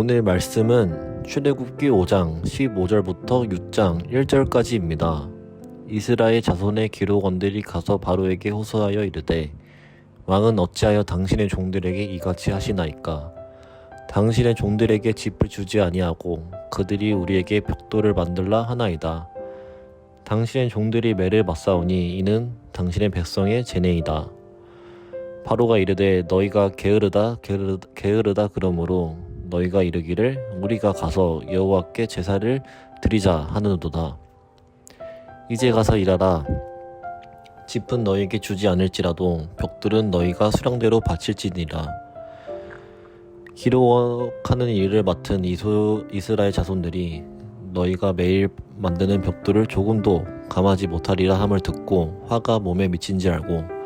오늘 말씀은 출애굽기 5장 15절부터 6장 1절까지입니다. 이스라엘 자손의 기록원들이 가서 바로에게 호소하여 이르되 왕은 어찌하여 당신의 종들에게 이같이 하시나이까? 당신의 종들에게 짚을 주지 아니하고 그들이 우리에게 벽돌을 만들라 하나이다. 당신의 종들이 매를 맞사오니 이는 당신의 백성의 죄내이다. 바로가 이르되 너희가 게으르다 그러므로 너희가 이르기를 우리가 가서 여호와께 제사를 드리자 하느도다. 이제 가서 일하라. 짚은 너희에게 주지 않을지라도 벽돌은 너희가 수량대로 바칠지니라. 기록하는 일을 맡은 이스라엘 자손들이 너희가 매일 만드는 벽돌을 조금도 감하지 못하리라 함을 듣고 화가 몸에 미친지 알고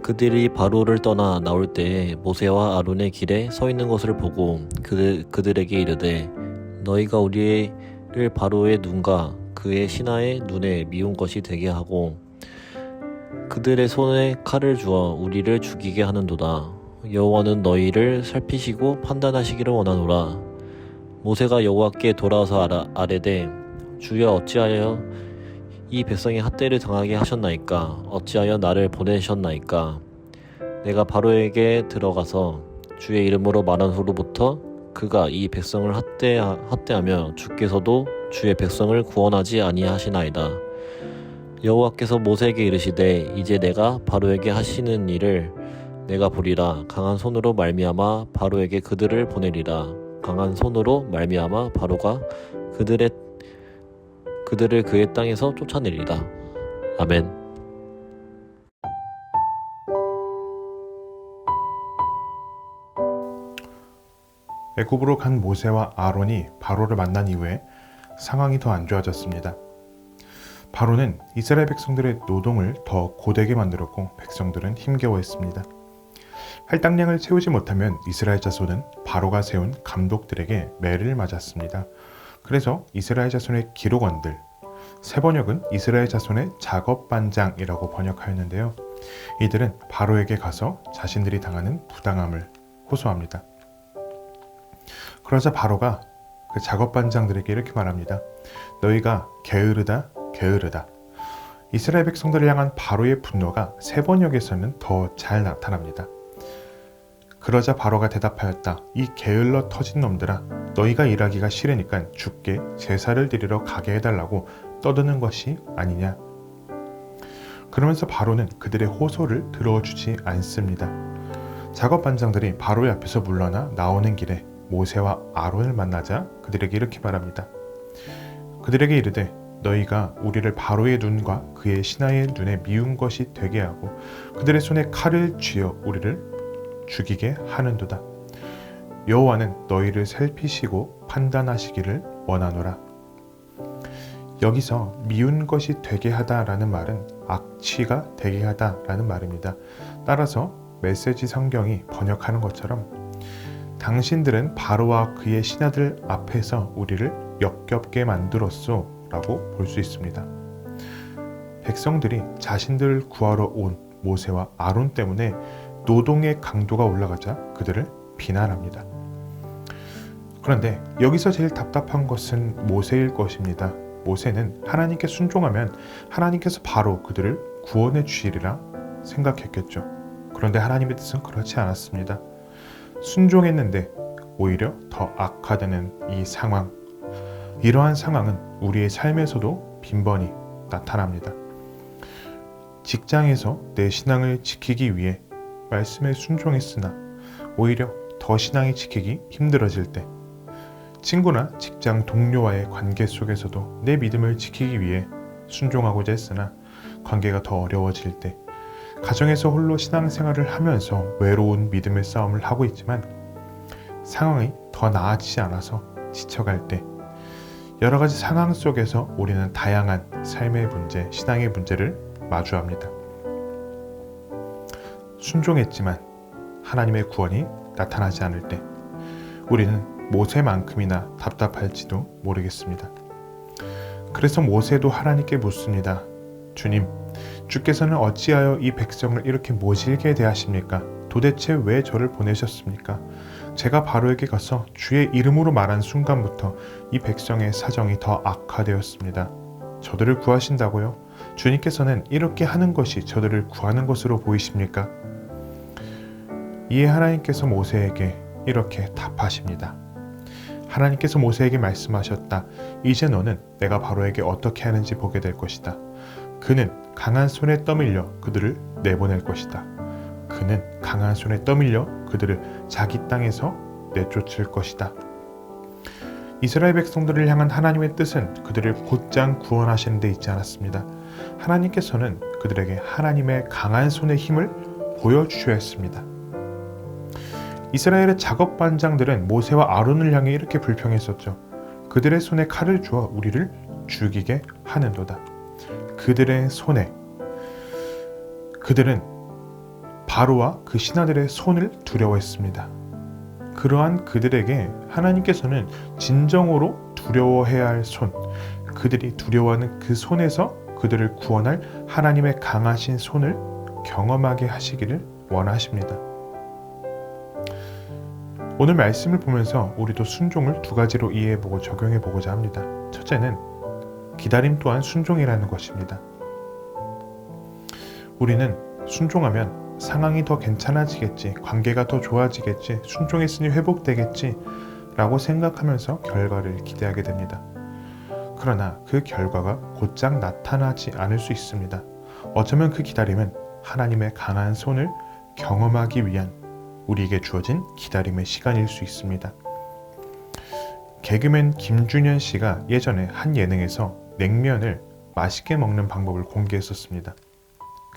그들이 바로를 떠나 나올 때에 모세와 아론의 길에 서 있는 것을 보고 그들에게 이르되 너희가 우리를 바로의 눈과 그의 신하의 눈에 미운 것이 되게 하고 그들의 손에 칼을 주어 우리를 죽이게 하는도다. 여호와는 너희를 살피시고 판단하시기를 원하노라. 모세가 여호와께 돌아와서 아뢰되 주여 어찌하여 이 백성이 핫대를 당하게 하셨나이까? 어찌하여 나를 보내셨나이까? 내가 바로에게 들어가서 주의 이름으로 말한 후로부터 그가 이 백성을 핫대하며 주께서도 주의 백성을 구원하지 아니하시나이다. 여호와께서 모세에게 이르시되 이제 내가 바로에게 하시는 일을 내가 보리라. 강한 손으로 말미암아 바로에게 그들을 보내리라. 강한 손으로 말미암아 바로가 그들을 그의 땅에서 쫓아내리라. 아멘. 애굽으로 간 모세와 아론이 바로를 만난 이후에 상황이 더 안 좋아졌습니다. 바로는 이스라엘 백성들의 노동을 더 고되게 만들었고 백성들은 힘겨워했습니다. 할당량을 채우지 못하면 이스라엘 자손은 바로가 세운 감독들에게 매를 맞았습니다. 그래서 이스라엘 자손의 기록원들, 세번역은 이스라엘 자손의 작업반장이라고 번역하였는데요. 이들은 바로에게 가서 자신들이 당하는 부당함을 호소합니다. 그러자 바로가 그 작업반장들에게 이렇게 말합니다. 너희가 게으르다. 이스라엘 백성들을 향한 바로의 분노가 세번역에서는 더 잘 나타납니다. 그러자 바로가 대답하였다. 이 게을러 터진 놈들아, 너희가 일하기가 싫으니까 주께 제사를 드리러 가게 해달라고 떠드는 것이 아니냐. 그러면서 바로는 그들의 호소를 들어주지 않습니다. 작업반장들이 바로의 앞에서 물러나 나오는 길에 모세와 아론을 만나자 그들에게 이렇게 말합니다. 그들에게 이르되 너희가 우리를 바로의 눈과 그의 신하의 눈에 미운 것이 되게 하고 그들의 손에 칼을 쥐어 우리를 죽이게 하는도다. 여호와는 너희를 살피시고 판단하시기를 원하노라. 여기서 미운 것이 되게 하다라는 말은 악취가 되게 하다라는 말입니다. 따라서 메시지 성경이 번역하는 것처럼 당신들은 바로와 그의 신하들 앞에서 우리를 역겹게 만들었소 라고 볼 수 있습니다. 백성들이 자신들을 구하러 온 모세와 아론 때문에 노동의 강도가 올라가자 그들을 비난합니다. 그런데 여기서 제일 답답한 것은 모세일 것입니다. 모세는 하나님께 순종하면 하나님께서 바로 그들을 구원해 주시리라 생각했겠죠. 그런데 하나님의 뜻은 그렇지 않았습니다. 순종했는데 오히려 더 악화되는 이 상황, 이러한 상황은 우리의 삶에서도 빈번히 나타납니다. 직장에서 내 신앙을 지키기 위해 말씀에 순종했으나 오히려 더 신앙이 지키기 힘들어질 때, 친구나 직장 동료와의 관계 속에서도 내 믿음을 지키기 위해 순종하고자 했으나 관계가 더 어려워질 때, 가정에서 홀로 신앙생활을 하면서 외로운 믿음의 싸움을 하고 있지만 상황이 더 나아지지 않아서 지쳐갈 때, 여러 가지 상황 속에서 우리는 다양한 삶의 문제, 신앙의 문제를 마주합니다. 순종했지만 하나님의 구원이 나타나지 않을 때 우리는 모세만큼이나 답답할지도 모르겠습니다. 그래서 모세도 하나님께 묻습니다. 주님, 주께서는 어찌하여 이 백성을 이렇게 모질게 대하십니까? 도대체 왜 저를 보내셨습니까? 제가 바로에게 가서 주의 이름으로 말한 순간부터 이 백성의 사정이 더 악화되었습니다. 저들을 구하신다고요? 주님께서는 이렇게 하는 것이 저들을 구하는 것으로 보이십니까? 이에 하나님께서 모세에게 이렇게 답하십니다. 하나님께서 모세에게 말씀하셨다. 이제 너는 내가 바로에게 어떻게 하는지 보게 될 것이다. 그는 강한 손에 떠밀려 그들을 내보낼 것이다. 그는 강한 손에 떠밀려 그들을 자기 땅에서 내쫓을 것이다. 이스라엘 백성들을 향한 하나님의 뜻은 그들을 곧장 구원하시는 데 있지 않았습니다. 하나님께서는 그들에게 하나님의 강한 손의 힘을 보여주셔야 했습니다. 이스라엘의 작업반장들은 모세와 아론을 향해 이렇게 불평했었죠. 그들의 손에 칼을 주어 우리를 죽이게 하는도다. 그들의 손에, 그들은 바로와 그 신하들의 손을 두려워했습니다. 그러한 그들에게 하나님께서는 진정으로 두려워해야 할 손, 그들이 두려워하는 그 손에서 그들을 구원할 하나님의 강하신 손을 경험하게 하시기를 원하십니다. 오늘 말씀을 보면서 우리도 순종을 두 가지로 이해해보고 적용해보고자 합니다. 첫째는 기다림 또한 순종이라는 것입니다. 우리는 순종하면 상황이 더 괜찮아지겠지, 관계가 더 좋아지겠지, 순종했으니 회복되겠지 라고 생각하면서 결과를 기대하게 됩니다. 그러나 그 결과가 곧장 나타나지 않을 수 있습니다. 어쩌면 그 기다림은 하나님의 강한 손을 경험하기 위한 우리에게 주어진 기다림의 시간일 수 있습니다. 개그맨 김준현 씨가 예전에 한 예능에서 냉면을 맛있게 먹는 방법을 공개했었습니다.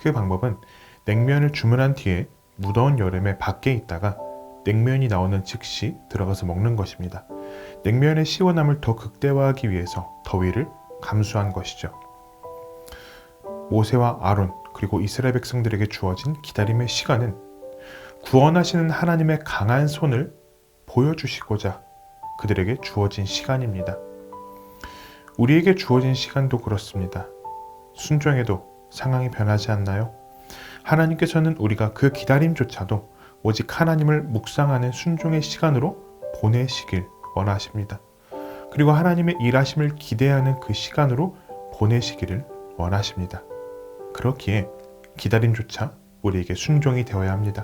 그 방법은 냉면을 주문한 뒤에 무더운 여름에 밖에 있다가 냉면이 나오는 즉시 들어가서 먹는 것입니다. 냉면의 시원함을 더 극대화하기 위해서 더위를 감수한 것이죠. 모세와 아론 그리고 이스라엘 백성들에게 주어진 기다림의 시간은 구원하시는 하나님의 강한 손을 보여주시고자 그들에게 주어진 시간입니다. 우리에게 주어진 시간도 그렇습니다. 순종해도 상황이 변하지 않나요? 하나님께서는 우리가 그 기다림조차도 오직 하나님을 묵상하는 순종의 시간으로 보내시길 원하십니다. 그리고 하나님의 일하심을 기대하는 그 시간으로 보내시기를 원하십니다. 그렇기에 기다림조차 우리에게 순종이 되어야 합니다.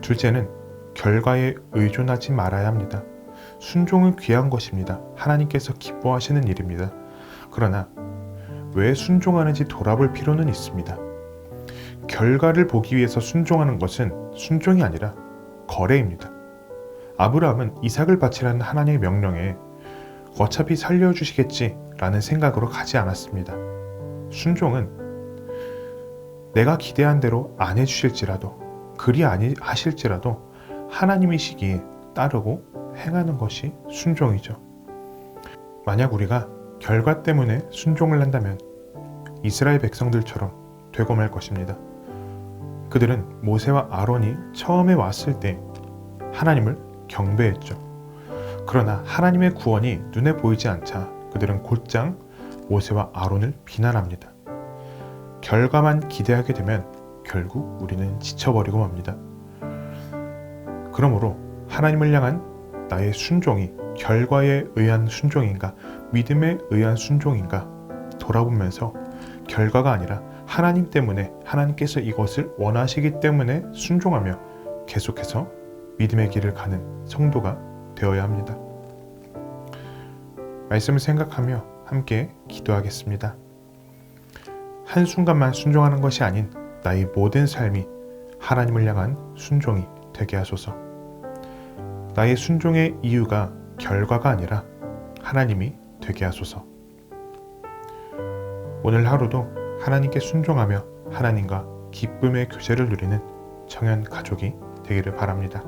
둘째는 결과에 의존하지 말아야 합니다. 순종은 귀한 것입니다. 하나님께서 기뻐하시는 일입니다. 그러나 왜 순종하는지 돌아볼 필요는 있습니다. 결과를 보기 위해서 순종하는 것은 순종이 아니라 거래입니다. 아브라함은 이삭을 바치라는 하나님의 명령에 어차피 살려주시겠지 라는 생각으로 가지 않았습니다. 순종은 내가 기대한 대로 안 해주실지라도 그리 아니하실지라도 하나님이시기에 따르고 행하는 것이 순종이죠. 만약 우리가 결과 때문에 순종을 한다면 이스라엘 백성들처럼 되고 말 것입니다. 그들은 모세와 아론이 처음에 왔을 때 하나님을 경배했죠. 그러나 하나님의 구원이 눈에 보이지 않자 그들은 곧장 모세와 아론을 비난합니다. 결과만 기대하게 되면 결국 우리는 지쳐버리고 맙니다. 그러므로 하나님을 향한 나의 순종이 결과에 의한 순종인가, 믿음에 의한 순종인가 돌아보면서 결과가 아니라 하나님 때문에, 하나님께서 이것을 원하시기 때문에 순종하며 계속해서 믿음의 길을 가는 성도가 되어야 합니다. 말씀을 생각하며 함께 기도하겠습니다. 한순간만 순종하는 것이 아닌 나의 모든 삶이 하나님을 향한 순종이 되게 하소서. 나의 순종의 이유가 결과가 아니라 하나님이 되게 하소서. 오늘 하루도 하나님께 순종하며 하나님과 기쁨의 교제를 누리는 청년 가족이 되기를 바랍니다.